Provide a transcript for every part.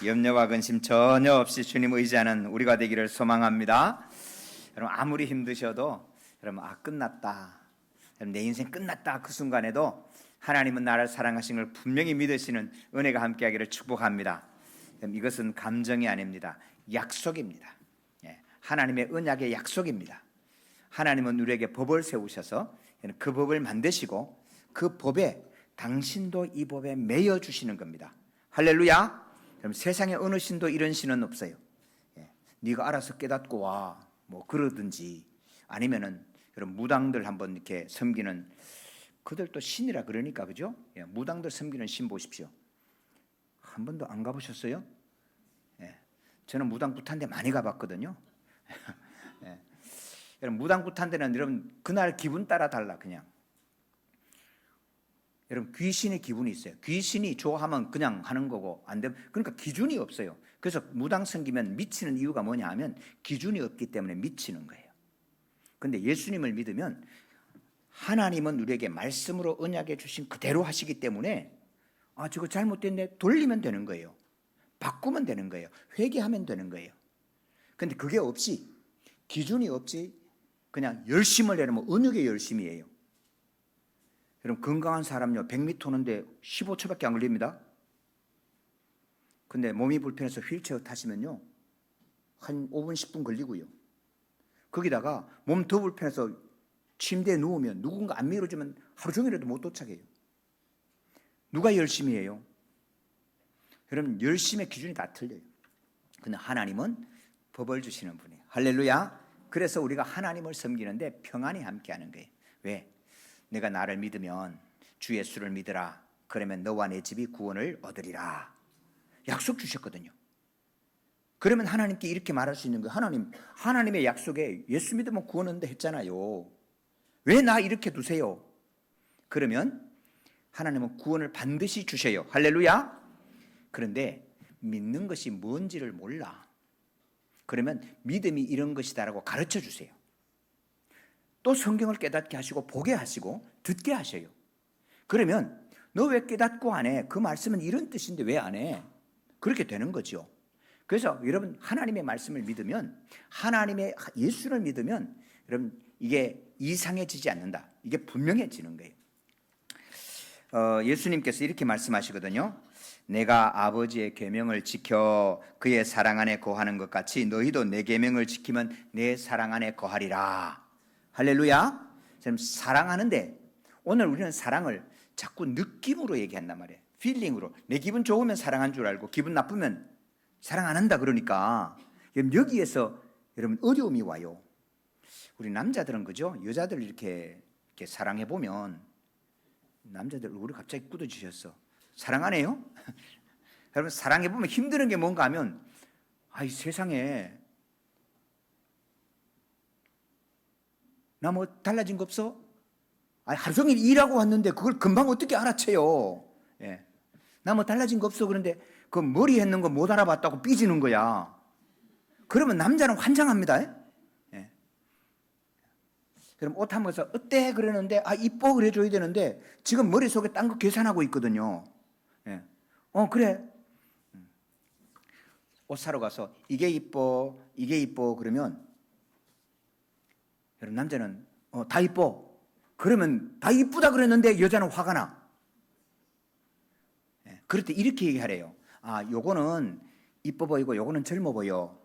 염려와 근심 전혀 없이 주님 의지하는 우리가 되기를 소망합니다. 여러분 아무리 힘드셔도 여러분 끝났다. 여러분 내 인생 끝났다 그 순간에도 하나님은 나를 사랑하신 걸 분명히 믿으시는 은혜가 함께하기를 축복합니다. 이것은 감정이 아닙니다. 약속입니다. 하나님의 언약의 약속입니다. 하나님은 우리에게 법을 세우셔서 그 법을 만드시고 그 법에 당신도 이 법에 매여 주시는 겁니다. 할렐루야. 그럼 세상에 어느 신도 이런 신은 없어요. 네가 알아서 깨닫고 와, 뭐 그러든지 아니면은 여러분 무당들 한번 이렇게 섬기는 그들도 신이라 그러니까 그죠? 무당들 섬기는 신 보십시오. 한 번도 안 가보셨어요? 저는 무당 굿한 데 많이 가봤거든요. 여러분 무당 굿한 데는 여러분 그날 기분 따라 달라 그냥. 여러분 귀신의 기분이 있어요. 귀신이 좋아하면 그냥 하는 거고 안 되면 그러니까 기준이 없어요. 그래서 무당 섬기면 미치는 이유가 뭐냐 하면 기준이 없기 때문에 미치는 거예요. 근데 예수님을 믿으면 하나님은 우리에게 말씀으로 언약해 주신 그대로 하시기 때문에 저거 잘못됐네 돌리면 되는 거예요. 바꾸면 되는 거예요. 회개하면 되는 거예요. 근데 그게 없이 기준이 없이 그냥 열심을 내려면 어느 게 열심이에요? 여러분 건강한 사람요 100m 오는데 15초밖에 안 걸립니다. 근데 몸이 불편해서 휠체어 타시면요 한 5분 10분 걸리고요. 거기다가 몸 더 불편해서 침대에 누우면 누군가 안 밀어주면 하루 종일에도 못 도착해요. 누가 열심히 해요? 여러분 열심의 기준이 다 틀려요. 근데 하나님은 법을 주시는 분이에요. 할렐루야. 그래서 우리가 하나님을 섬기는데 평안이 함께하는 거예요. 왜? 내가 나를 믿으면 주 예수를 믿으라. 그러면 너와 내 집이 구원을 얻으리라. 약속 주셨거든요. 그러면 하나님께 이렇게 말할 수 있는 거예요. 하나님의 약속에 예수 믿으면 구원 얻는다 했잖아요. 왜 나 이렇게 두세요? 그러면 하나님은 구원을 반드시 주셔요. 할렐루야. 그런데 믿는 것이 뭔지를 몰라. 그러면 믿음이 이런 것이다라고 가르쳐 주세요. 또 성경을 깨닫게 하시고 보게 하시고 듣게 하셔요. 그러면 너 왜 깨닫고 안 해? 그 말씀은 이런 뜻인데 왜 안 해? 그렇게 되는 거죠. 그래서 여러분 하나님의 말씀을 믿으면 하나님의 예수를 믿으면 여러분 이게 이상해지지 않는다. 이게 분명해지는 거예요. 예수님께서 이렇게 말씀하시거든요. 내가 아버지의 계명을 지켜 그의 사랑 안에 거하는 것 같이 너희도 내 계명을 지키면 내 사랑 안에 거하리라. 할렐루야. 지금 사랑하는데 오늘 우리는 사랑을 자꾸 느낌으로 얘기한단 말이에요. 필링으로. 내 기분 좋으면 사랑한 줄 알고 기분 나쁘면 사랑 안 한다 그러니까 여기에서 여러분 어려움이 와요. 우리 남자들은 그죠? 여자들 이렇게 사랑해 보면 남자들 얼굴이 갑자기 굳어지셨어. 사랑 안 해요? 여러분 사랑해 보면 힘드는 게 뭔가 하면 이 세상에 나 뭐 달라진 거 없어? 하루 종일 일하고 왔는데 그걸 금방 어떻게 알아채요? 나 뭐 달라진 거 없어? 그런데 그 머리 했는 거 못 알아봤다고 삐지는 거야. 그러면 남자는 환장합니다. 그럼 옷 한번 서 어때? 그러는데 이뻐 그래줘야 되는데 지금 머릿속에 딴 거 계산하고 있거든요. 그래. 옷 사러 가서 이게 이뻐 그러면 여러분 남자는 다 이뻐. 그러면 다 이쁘다 그랬는데 여자는 화가 나. 그럴 때 이렇게 얘기하래요. 요거는 이뻐 보이고 요거는 젊어 보여.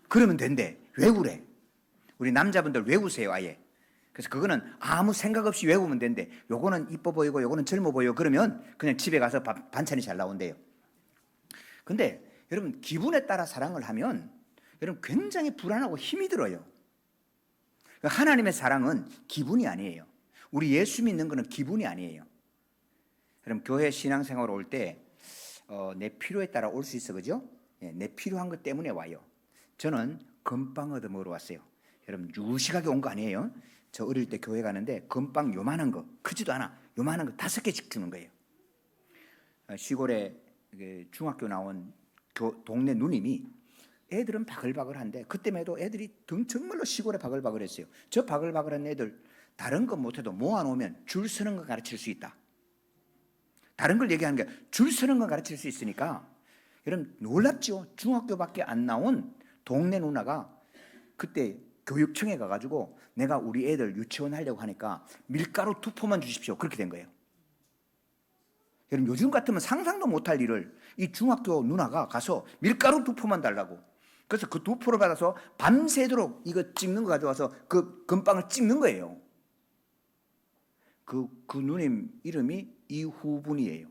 그러면 된대. 왜 그래? 우리 남자분들 외우세요 아예. 그래서 그거는 아무 생각 없이 외우면 된대. 요거는 이뻐 보이고 요거는 젊어 보여. 그러면 그냥 집에 가서 반찬이 잘 나온대요. 근데 여러분 기분에 따라 사랑을 하면 여러분 굉장히 불안하고 힘이 들어요. 하나님의 사랑은 기분이 아니에요. 우리 예수 믿는 거는 기분이 아니에요. 여러분 교회 신앙생활 올 때 내 필요에 따라 올 수 있어 그죠? 내 필요한 것 때문에 와요. 저는 건빵 얻어 먹으러 왔어요. 여러분 유식하게 온 거 아니에요? 저 어릴 때 교회 가는데 건빵 요만한 거 크지도 않아. 요만한 거 5개씩 주는 거예요. 시골에 중학교 나온 동네 누님이 애들은 바글바글한데 그때만 해도 애들이 정말로 시골에 바글바글했어요. 저 바글바글한 애들 다른 건 못해도 모아놓으면 줄 서는 거 가르칠 수 있다. 다른 걸 얘기하는 게 줄 서는 거 가르칠 수 있으니까 여러분 놀랍죠? 중학교밖에 안 나온 동네 누나가 그때 교육청에 가가지고 내가 우리 애들 유치원 하려고 하니까 밀가루 2포만 주십시오. 그렇게 된 거예요. 여러분 요즘 같으면 상상도 못할 일을 이 중학교 누나가 가서 밀가루 2포만 달라고. 그래서 그 2포를 받아서 밤새도록 이거 찍는 거 가져와서 그 금빵을 찍는 거예요. 그 누님 이름이 이후분이에요.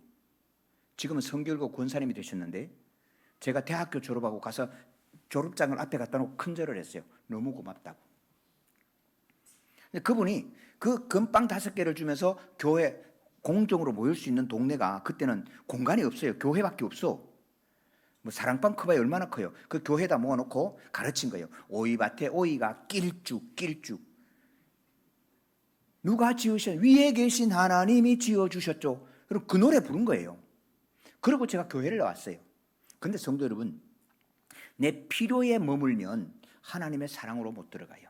지금은 성결고 권사님이 되셨는데 제가 대학교 졸업하고 가서 졸업장을 앞에 갖다 놓고 큰절을 했어요. 너무 고맙다고. 그분이 그 금빵 5개를 주면서 교회 공정으로 모일 수 있는 동네가 그때는 공간이 없어요. 교회밖에 없어. 뭐 사랑방 커봐야 얼마나 커요. 그 교회에다 모아놓고 가르친 거예요. 오이밭에 오이가 낄쭉 누가 지으신 위에 계신 하나님이 지어주셨죠. 그리고 그 노래 부른 거예요. 그리고 제가 교회를 나왔어요. 그런데 성도 여러분, 내 필요에 머물면 하나님의 사랑으로 못 들어가요.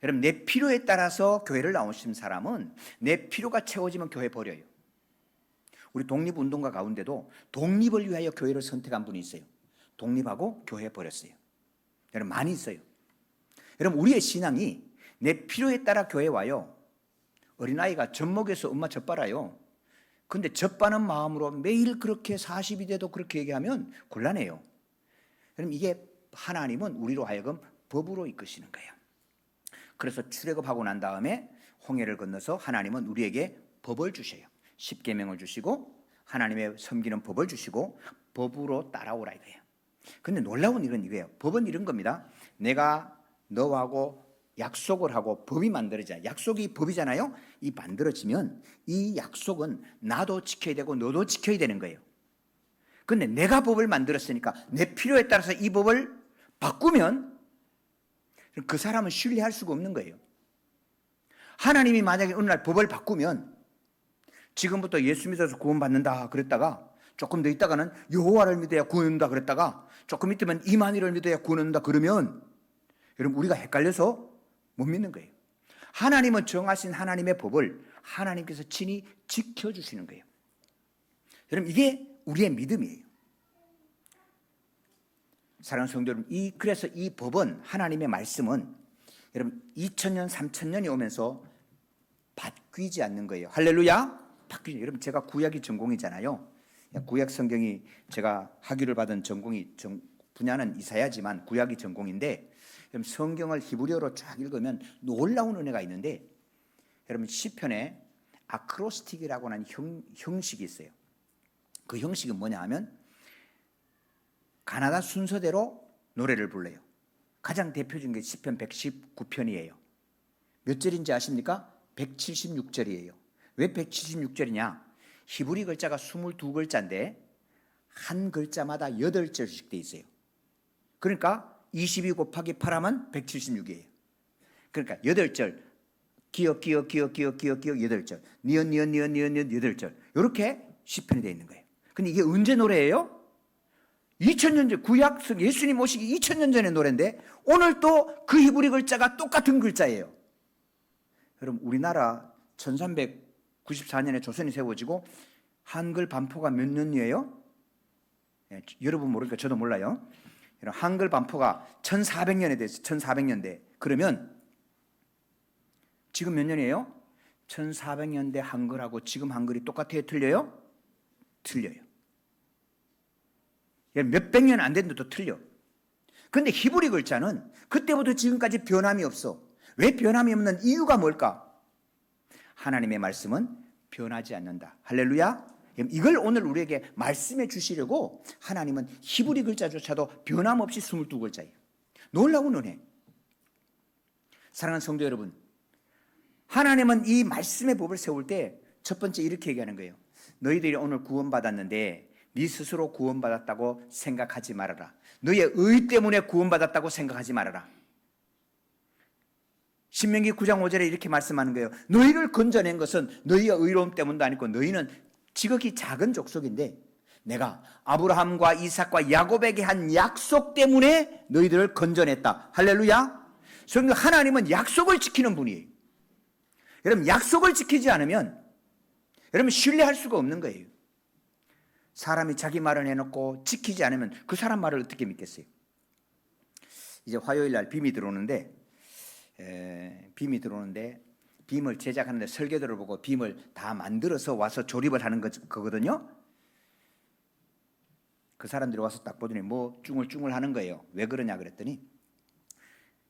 여러분 내 필요에 따라서 교회를 나오신 사람은 내 필요가 채워지면 교회 버려요. 우리 독립운동가 가운데도 독립을 위하여 교회를 선택한 분이 있어요. 독립하고 교회 버렸어요. 여러분 많이 있어요. 여러분 우리의 신앙이 내 필요에 따라 교회 와요. 어린아이가 젖 먹여서 엄마 젖 빨아요. 근데 젖 빠는 마음으로 매일 그렇게 40이 돼도 그렇게 얘기하면 곤란해요. 그럼 이게 하나님은 우리로 하여금 법으로 이끄시는 거예요. 그래서 출애굽하고 난 다음에 홍해를 건너서 하나님은 우리에게 법을 주셔요. 십계명을 주시고 하나님의 섬기는 법을 주시고 법으로 따라오라 이거예요. 근데 놀라운 일은 이거예요. 법은 이런 겁니다. 내가 너하고 약속을 하고 법이 만들어지잖아요. 약속이 법이잖아요. 이 만들어지면 이 약속은 나도 지켜야 되고 너도 지켜야 되는 거예요. 근데 내가 법을 만들었으니까 내 필요에 따라서 이 법을 바꾸면 그 사람은 신뢰할 수가 없는 거예요. 하나님이 만약에 어느 날 법을 바꾸면 지금부터 예수 믿어서 구원받는다 그랬다가 조금 더 있다가는 여호와를 믿어야 구원받는다 그랬다가 조금 있으면 이만희를 믿어야 구원받는다 그러면 여러분 우리가 헷갈려서 못 믿는 거예요. 하나님은 정하신 하나님의 법을 하나님께서 친히 지켜주시는 거예요. 여러분 이게 우리의 믿음이에요. 사랑하는 성도 여러분, 그래서 이 법은 하나님의 말씀은 여러분 2000년, 3000년이 오면서 바뀌지 않는 거예요. 할렐루야. 바뀌지. 여러분 제가 구약이 전공이잖아요. 구약 성경이 제가 학위를 받은 전공이 분야는 이사야지만 구약이 전공인데 여러분 성경을 히브리어로 쫙 읽으면 놀라운 은혜가 있는데 여러분 시편에 아크로스틱이라고 하는 형식이 있어요. 그 형식은 뭐냐 하면 가나다 순서대로 노래를 불러요. 가장 대표적인 게 시편 119편이에요. 몇 절인지 아십니까? 176절이에요. 왜 176절이냐? 히브리 글자가 22글자인데 한 글자마다 8절씩 돼 있어요. 그러니까 22 곱하기 8하면 176이에요. 그러니까 8절 기역 8절 니은 8절 이렇게 시편이 되어 있는 거예요. 근데 이게 언제 노래예요? 2000년 전 구약 예수님 오시기 2000년 전의 노래인데 오늘 또 그 히브리 글자가 똑같은 글자예요. 여러분 우리나라 1394년에 조선이 세워지고 한글 반포가 몇 년이에요? 여러분 모르니까 저도 몰라요. 한글 반포가 1400년에 됐어요. 1400년대. 그러면 지금 몇 년이에요? 1400년대 한글하고 지금 한글이 똑같아요? 틀려요? 틀려요. 몇백 년 안 됐는데도 틀려. 그런데 히브리 글자는 그때부터 지금까지 변함이 없어. 왜 변함이 없는 이유가 뭘까? 하나님의 말씀은 변하지 않는다. 할렐루야. 이걸 오늘 우리에게 말씀해 주시려고 하나님은 히브리 글자조차도 변함없이 22글자예요. 놀라운 은혜. 사랑하는 성도 여러분, 하나님은 이 말씀의 법을 세울 때 첫 번째 이렇게 얘기하는 거예요. 너희들이 오늘 구원받았는데 네 스스로 구원받았다고 생각하지 말아라. 너의 의 때문에 구원받았다고 생각하지 말아라. 신명기 9장 5절에 이렇게 말씀하는 거예요. 너희를 건져낸 것은 너희의 의로움 때문도 아니고 너희는 지극히 작은 족속인데 내가 아브라함과 이삭과 야곱에게 한 약속 때문에 너희들을 건져냈다. 할렐루야. 성경 하나님은 약속을 지키는 분이에요. 여러분 약속을 지키지 않으면 여러분 신뢰할 수가 없는 거예요. 사람이 자기 말을 해놓고 지키지 않으면 그 사람 말을 어떻게 믿겠어요? 이제 화요일 날 빔이 들어오는데 빔을 제작하는데 설계도를 보고 빔을 다 만들어서 와서 조립을 하는 거거든요. 그 사람들이 와서 딱 보더니 뭐 쭝얼쭝얼 하는 거예요. 왜 그러냐 그랬더니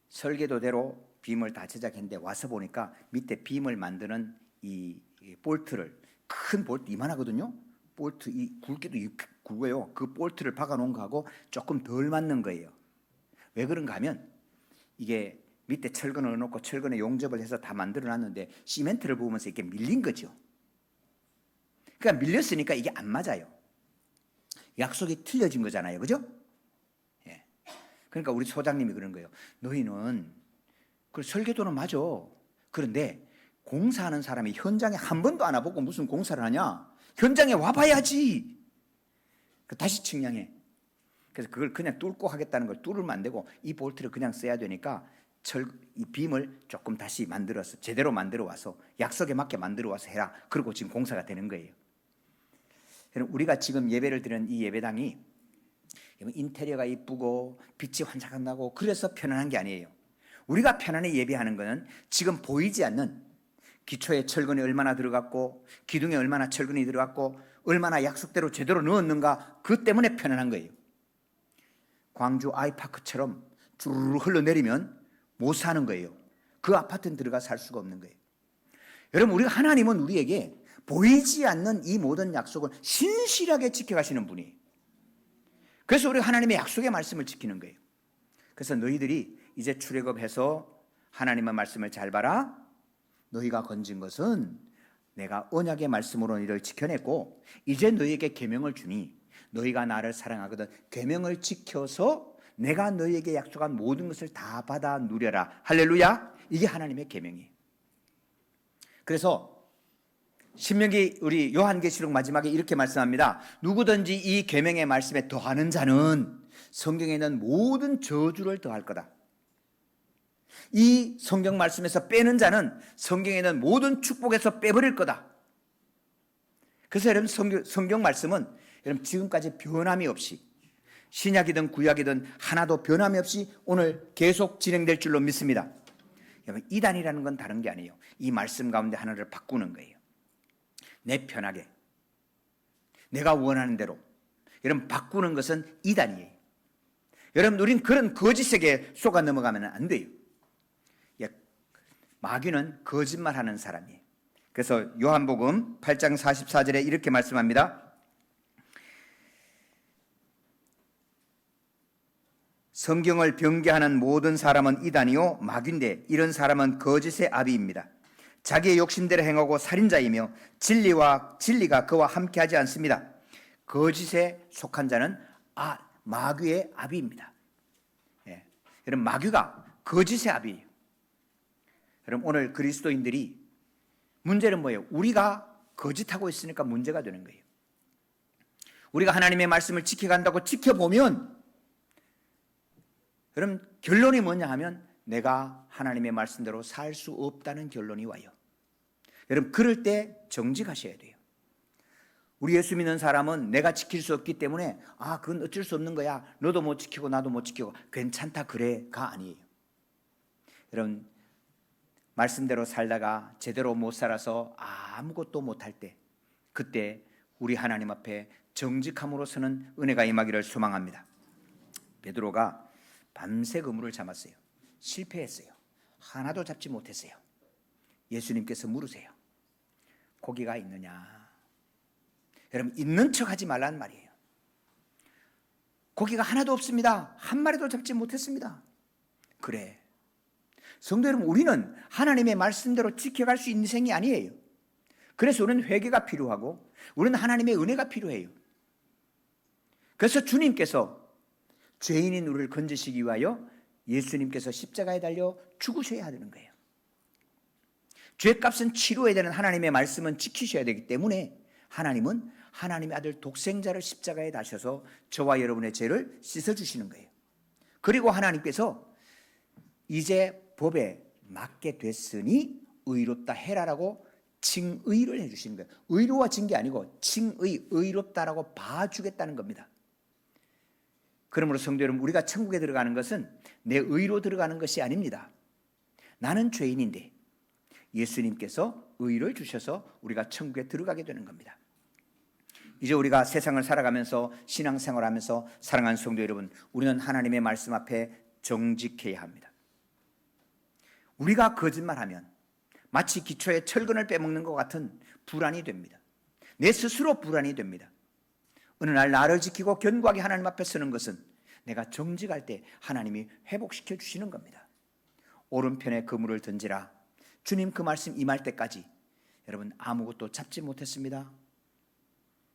설계도대로 빔을 다 제작했는데 와서 보니까 밑에 빔을 만드는 이 볼트를, 큰 볼트 이만하거든요. 볼트 이 굵기도 굵어요. 그 볼트를 박아 놓은 거하고 조금 덜 맞는 거예요. 왜 그런가 하면 이게 밑에 철근을 넣고 철근에 용접을 해서 다 만들어 놨는데 시멘트를 부으면서 이렇게 밀린 거죠. 그러니까 밀렸으니까 이게 안 맞아요. 약속이 틀려진 거잖아요. 그죠? 예. 그러니까 우리 소장님이 그런 거예요. 너희는 그 설계도는 맞아. 그런데 공사하는 사람이 현장에 한 번도 안 와보고 무슨 공사를 하냐? 현장에 와봐야지. 다시 측량해. 그래서 그걸 그냥 뚫고 하겠다는 걸 뚫으면 안 되고 이 볼트를 그냥 써야 되니까 이 빔을 조금 다시 만들어서 제대로 만들어 와서 약속에 맞게 만들어 와서 해라. 그리고 지금 공사가 되는 거예요. 우리가 지금 예배를 드리는 이 예배당이 인테리어가 이쁘고 빛이 환짝 나고 그래서 편안한 게 아니에요. 우리가 편안히 예배하는 것은 지금 보이지 않는 기초에 철근이 얼마나 들어갔고 기둥에 얼마나 철근이 들어갔고 얼마나 약속대로 제대로 넣었는가, 그 때문에 편안한 거예요. 광주 아이파크처럼 주르르 흘러내리면 못 사는 거예요. 그 아파트는 들어가 살 수가 없는 거예요. 여러분, 우리가 하나님은 우리에게 보이지 않는 이 모든 약속을 신실하게 지켜가시는 분이에요. 그래서 우리가 하나님의 약속의 말씀을 지키는 거예요. 그래서 너희들이 이제 출애굽해서 하나님의 말씀을 잘 봐라. 너희가 건진 것은 내가 언약의 말씀으로 너희를 지켜냈고 이제 너희에게 계명을 주니 너희가 나를 사랑하거든 계명을 지켜서 내가 너희에게 약속한 모든 것을 다 받아 누려라. 할렐루야. 이게 하나님의 계명이에요. 그래서 신명기 우리 요한계시록 마지막에 이렇게 말씀합니다. 누구든지 이 계명의 말씀에 더하는 자는 성경에 있는 모든 저주를 더할 거다. 이 성경 말씀에서 빼는 자는 성경에 있는 모든 축복에서 빼버릴 거다. 그래서 여러분, 성경 말씀은 여러분 지금까지 변함이 없이 신약이든 구약이든 하나도 변함이 없이 오늘 계속 진행될 줄로 믿습니다. 여러분, 이단이라는 건 다른 게 아니에요. 이 말씀 가운데 하나를 바꾸는 거예요. 내 편하게 내가 원하는 대로 여러분 바꾸는 것은 이단이에요. 여러분, 우린 그런 거짓에게 속아 넘어가면 안 돼요. 마귀는 거짓말하는 사람이에요. 그래서 요한복음 8장 44절에 이렇게 말씀합니다. 성경을 변개하는 모든 사람은 이단이요 마귀인데 이런 사람은 거짓의 아비입니다. 자기의 욕심대로 행하고 살인자이며 진리가 그와 함께하지 않습니다. 거짓에 속한 자는 마귀의 아비입니다. 예. 여러분, 마귀가 거짓의 아비예요. 여러분, 오늘 그리스도인들이 문제는 뭐예요? 우리가 거짓하고 있으니까 문제가 되는 거예요. 우리가 하나님의 말씀을 지켜간다고 지켜보면 여러분, 결론이 뭐냐 하면 내가 하나님의 말씀대로 살 수 없다는 결론이 와요. 여러분, 그럴 때 정직하셔야 돼요. 우리 예수 믿는 사람은 내가 지킬 수 없기 때문에 그건 어쩔 수 없는 거야. 너도 못 지키고 나도 못 지키고 괜찮다 그래가 아니에요. 여러분, 말씀대로 살다가 제대로 못 살아서 아무것도 못할 때 그때 우리 하나님 앞에 정직함으로서는 은혜가 임하기를 소망합니다. 베드로가 밤새 그물을 잡았어요. 실패했어요. 하나도 잡지 못했어요. 예수님께서 물으세요. 고기가 있느냐? 여러분, 있는 척 하지 말라는 말이에요. 고기가 하나도 없습니다. 한 마리도 잡지 못했습니다. 그래. 성도 여러분, 우리는 하나님의 말씀대로 지켜갈 수 있는 인생이 아니에요. 그래서 우리는 회개가 필요하고 우리는 하나님의 은혜가 필요해요. 그래서 주님께서 죄인인 우리를 건지시기 위하여 예수님께서 십자가에 달려 죽으셔야 하는 거예요. 죄값은 치러야 되는 하나님의 말씀은 지키셔야 되기 때문에 하나님은 하나님의 아들 독생자를 십자가에 다셔서 저와 여러분의 죄를 씻어주시는 거예요. 그리고 하나님께서 이제 법에 맞게 됐으니 의롭다 해라라고 칭의를 해주시는 거예요. 의로워진 게 아니고 칭의, 의롭다라고 봐주겠다는 겁니다. 그러므로 성도 여러분, 우리가 천국에 들어가는 것은 내 의로 들어가는 것이 아닙니다. 나는 죄인인데 예수님께서 의를 주셔서 우리가 천국에 들어가게 되는 겁니다. 이제 우리가 세상을 살아가면서 신앙생활하면서 사랑하는 성도 여러분, 우리는 하나님의 말씀 앞에 정직해야 합니다. 우리가 거짓말하면 마치 기초에 철근을 빼먹는 것 같은 불안이 됩니다. 내 스스로 불안이 됩니다. 어느 날 나를 지키고 견고하게 하나님 앞에 서는 것은 내가 정직할 때 하나님이 회복시켜 주시는 겁니다. 오른편에 그물을 던지라. 주님 그 말씀 임할 때까지 여러분 아무것도 잡지 못했습니다.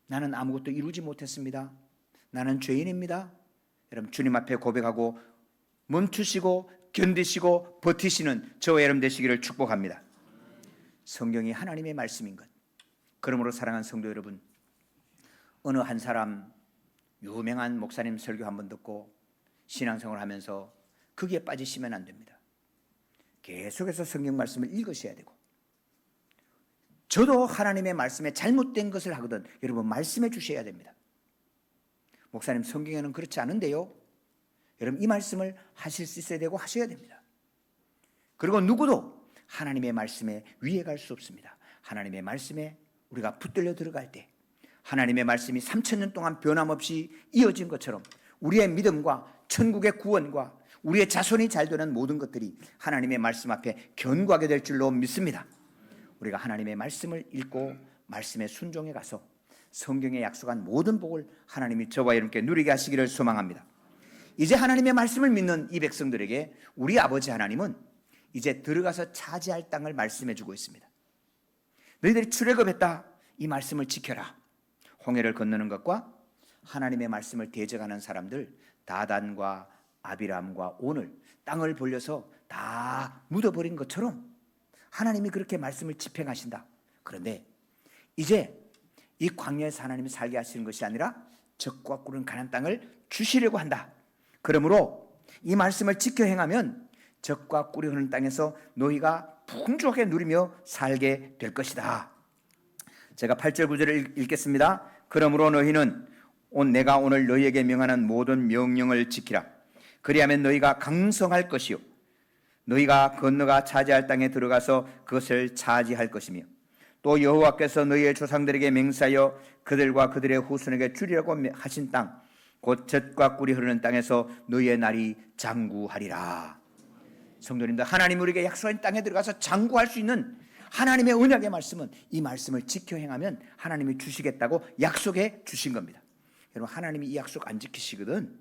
나는 아무것도 이루지 못했습니다. 나는 죄인입니다. 여러분 주님 앞에 고백하고 멈추시고 견디시고 버티시는 저와 여러분 되시기를 축복합니다. 성경이 하나님의 말씀인 것. 그러므로 사랑하는 성도 여러분, 어느 한 사람 유명한 목사님 설교 한번 듣고 신앙생활을 하면서 거기에 빠지시면 안 됩니다. 계속해서 성경 말씀을 읽으셔야 되고, 저도 하나님의 말씀에 잘못된 것을 하거든 여러분 말씀해 주셔야 됩니다. 목사님 성경에는 그렇지 않은데요. 여러분 이 말씀을 하실 수 있어야 되고 하셔야 됩니다. 그리고 누구도 하나님의 말씀에 위에 갈 수 없습니다. 하나님의 말씀에 우리가 붙들려 들어갈 때 하나님의 말씀이 3000년 동안 변함없이 이어진 것처럼 우리의 믿음과 천국의 구원과 우리의 자손이 잘 되는 모든 것들이 하나님의 말씀 앞에 견고하게 될 줄로 믿습니다. 우리가 하나님의 말씀을 읽고 말씀에 순종해 가서 성경에 약속한 모든 복을 하나님이 저와 여러분께 누리게 하시기를 소망합니다. 이제 하나님의 말씀을 믿는 이 백성들에게 우리 아버지 하나님은 이제 들어가서 차지할 땅을 말씀해 주고 있습니다. 너희들이 출애굽했다. 이 말씀을 지켜라. 홍해를 건너는 것과 하나님의 말씀을 대적하는 사람들 다단과 아비람과 온을 땅을 벌려서 다 묻어버린 것처럼 하나님이 그렇게 말씀을 집행하신다. 그런데 이제 이 광야에서 하나님이 살게 하시는 것이 아니라 적과 꿀은 가나안 땅을 주시려고 한다. 그러므로 이 말씀을 지켜 행하면 적과 꿀이 흐르는 땅에서 너희가 풍족하게 누리며 살게 될 것이다. 제가 8절 9절을 읽겠습니다. 그러므로 너희는 내가 오늘 너희에게 명하는 모든 명령을 지키라. 그리하면 너희가 강성할 것이요 너희가 건너가 차지할 땅에 들어가서 그것을 차지할 것이며 또 여호와께서 너희의 조상들에게 맹세하여 그들과 그들의 후손에게 주리라고 하신 땅 곧 젖과 꿀이 흐르는 땅에서 너희의 날이 장구하리라. 성도님들, 하나님 우리에게 약속한 땅에 들어가서 장구할 수 있는 하나님의 언약의 말씀은 이 말씀을 지켜 행하면 하나님이 주시겠다고 약속해 주신 겁니다. 여러분 하나님이 이 약속 안 지키시거든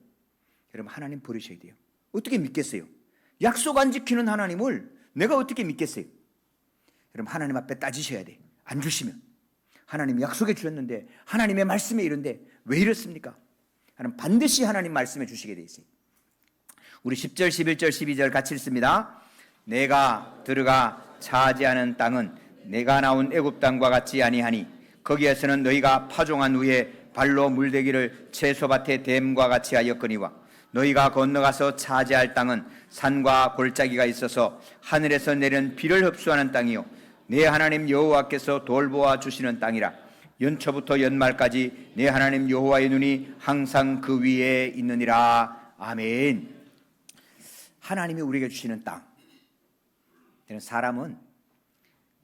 여러분 하나님 버리셔야 돼요. 어떻게 믿겠어요? 약속 안 지키는 하나님을 내가 어떻게 믿겠어요? 여러분 하나님 앞에 따지셔야 돼. 안 주시면 하나님 약속해 주셨는데 하나님의 말씀에 이런데 왜 이렇습니까? 하나님 반드시 하나님 말씀해 주시게 돼 있어요. 우리 10절 11절 12절 같이 읽습니다. 내가 들어가 차지하는 땅은 내가 나온 애굽 땅과 같지 아니하니 거기에서는 너희가 파종한 후에 발로 물대기를 채소밭의 댐과 같이 하였거니와 너희가 건너가서 차지할 땅은 산과 골짜기가 있어서 하늘에서 내린 비를 흡수하는 땅이요 내 하나님 여호와께서 돌보아 주시는 땅이라. 연초부터 연말까지 내 하나님 여호와의 눈이 항상 그 위에 있느니라. 아멘. 하나님이 우리에게 주시는 땅. 사람은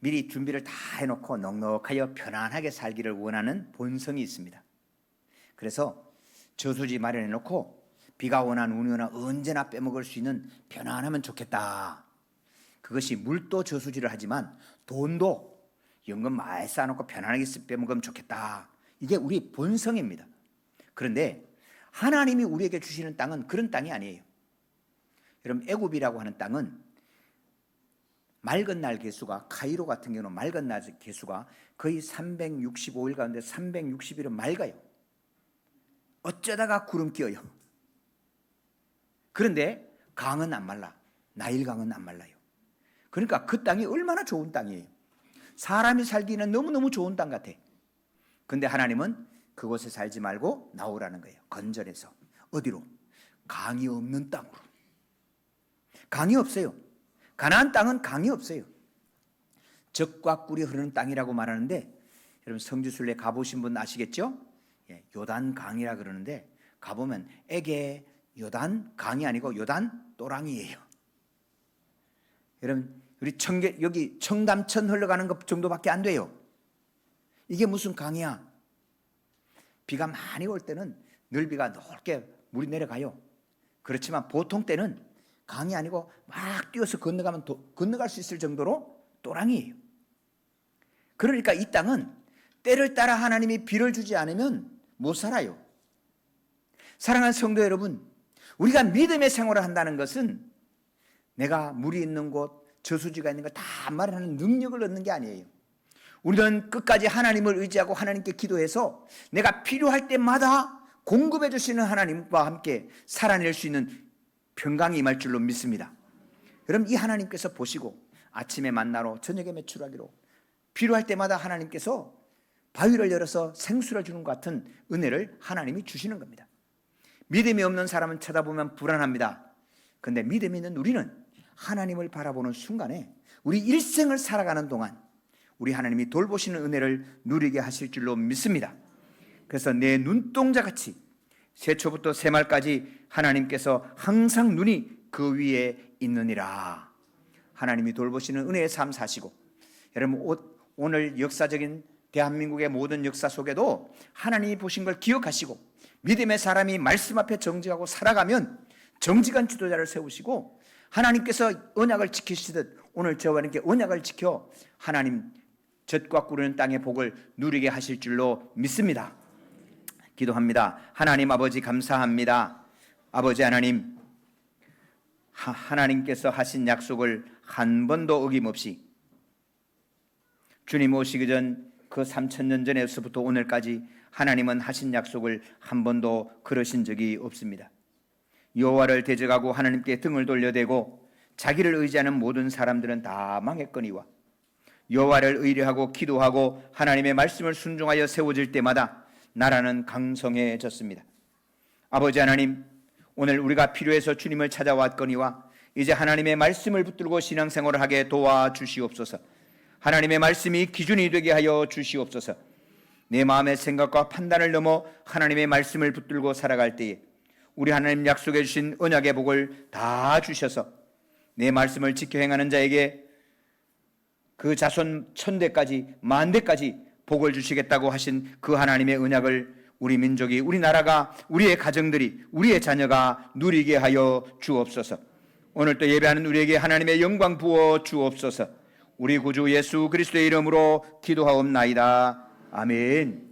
미리 준비를 다 해놓고 넉넉하여 편안하게 살기를 원하는 본성이 있습니다. 그래서 저수지 마련해놓고 비가 오나 눈이 오나 언제나 빼먹을 수 있는 편안하면 좋겠다. 그것이 물도 저수지를 하지만 돈도 연금 많이 쌓아놓고 편안하게 빼먹으면 좋겠다. 이게 우리 본성입니다. 그런데 하나님이 우리에게 주시는 땅은 그런 땅이 아니에요. 여러분 애굽이라고 하는 땅은 맑은 날 개수가 카이로 같은 경우는 맑은 날 개수가 거의 365일 가운데 360일은 맑아요. 어쩌다가 구름 끼어요. 그런데 강은 안 말라. 나일강은 안 말라요. 그러니까 그 땅이 얼마나 좋은 땅이에요. 사람이 살기는 너무너무 좋은 땅 같아. 근데 하나님은 그곳에 살지 말고 나오라는 거예요. 건전해서. 어디로? 강이 없는 땅으로. 강이 없어요. 가나안 땅은 강이 없어요. 젖과 꿀이 흐르는 땅이라고 말하는데, 여러분 성지순례 가보신 분 아시겠죠? 예, 요단 강이라 그러는데 가보면 에게 요단 강이 아니고 요단 또랑이에요. 여러분 우리 여기 청담천 흘러가는 것 정도밖에 안 돼요. 이게 무슨 강이야? 비가 많이 올 때는 넓이가 넓게 물이 내려가요. 그렇지만 보통 때는 강이 아니고 막 뛰어서 건너가면 건너갈 수 있을 정도로 또랑이에요. 그러니까 이 땅은 때를 따라 하나님이 비를 주지 않으면 못 살아요. 사랑하는 성도 여러분, 우리가 믿음의 생활을 한다는 것은 내가 물이 있는 곳, 저수지가 있는 거 다 말하는 능력을 얻는 게 아니에요. 우리는 끝까지 하나님을 의지하고 하나님께 기도해서 내가 필요할 때마다 공급해 주시는 하나님과 함께 살아낼 수 있는 평강이 임할 줄로 믿습니다. 그럼 이 하나님께서 보시고 아침에 만나러 저녁에 매출하기로 필요할 때마다 하나님께서 바위를 열어서 생수를 주는 것 같은 은혜를 하나님이 주시는 겁니다. 믿음이 없는 사람은 쳐다보면 불안합니다. 그런데 믿음이 있는 우리는 하나님을 바라보는 순간에 우리 일생을 살아가는 동안 우리 하나님이 돌보시는 은혜를 누리게 하실 줄로 믿습니다. 그래서 내 눈동자같이 세초부터 세말까지 하나님께서 항상 눈이 그 위에 있느니라. 하나님이 돌보시는 은혜의 삶 사시고, 여러분 오늘 역사적인 대한민국의 모든 역사 속에도 하나님이 보신 걸 기억하시고 믿음의 사람이 말씀 앞에 정직하고 살아가면 정직한 지도자를 세우시고 하나님께서 언약을 지키시듯 오늘 저와 함께 언약을 지켜 하나님 젖과 꿀은 땅의 복을 누리게 하실 줄로 믿습니다. 기도합니다. 하나님 아버지 감사합니다. 아버지 하나님, 하나님께서 하신 약속을 한 번도 어김없이 주님 오시기 전 그 3000년 전에서부터 오늘까지 하나님은 하신 약속을 한 번도 그러신 적이 없습니다. 여호와를 대적하고 하나님께 등을 돌려대고 자기를 의지하는 모든 사람들은 다 망했거니와 여호와를 의뢰하고 기도하고 하나님의 말씀을 순종하여 세워질 때마다 나라는 강성해졌습니다. 아버지 하나님, 오늘 우리가 필요해서 주님을 찾아왔거니와 이제 하나님의 말씀을 붙들고 신앙생활을 하게 도와주시옵소서. 하나님의 말씀이 기준이 되게 하여 주시옵소서. 내 마음의 생각과 판단을 넘어 하나님의 말씀을 붙들고 살아갈 때에 우리 하나님 약속해 주신 언약의 복을 다 주셔서 내 말씀을 지켜 행하는 자에게 그 자손 1000대까지 만대까지 복을 주시겠다고 하신 그 하나님의 언약을 우리 민족이, 우리나라가, 우리의 가정들이, 우리의 자녀가 누리게 하여 주옵소서. 오늘 또 예배하는 우리에게 하나님의 영광 부어 주옵소서. 우리 구주 예수 그리스도의 이름으로 기도하옵나이다. 아멘.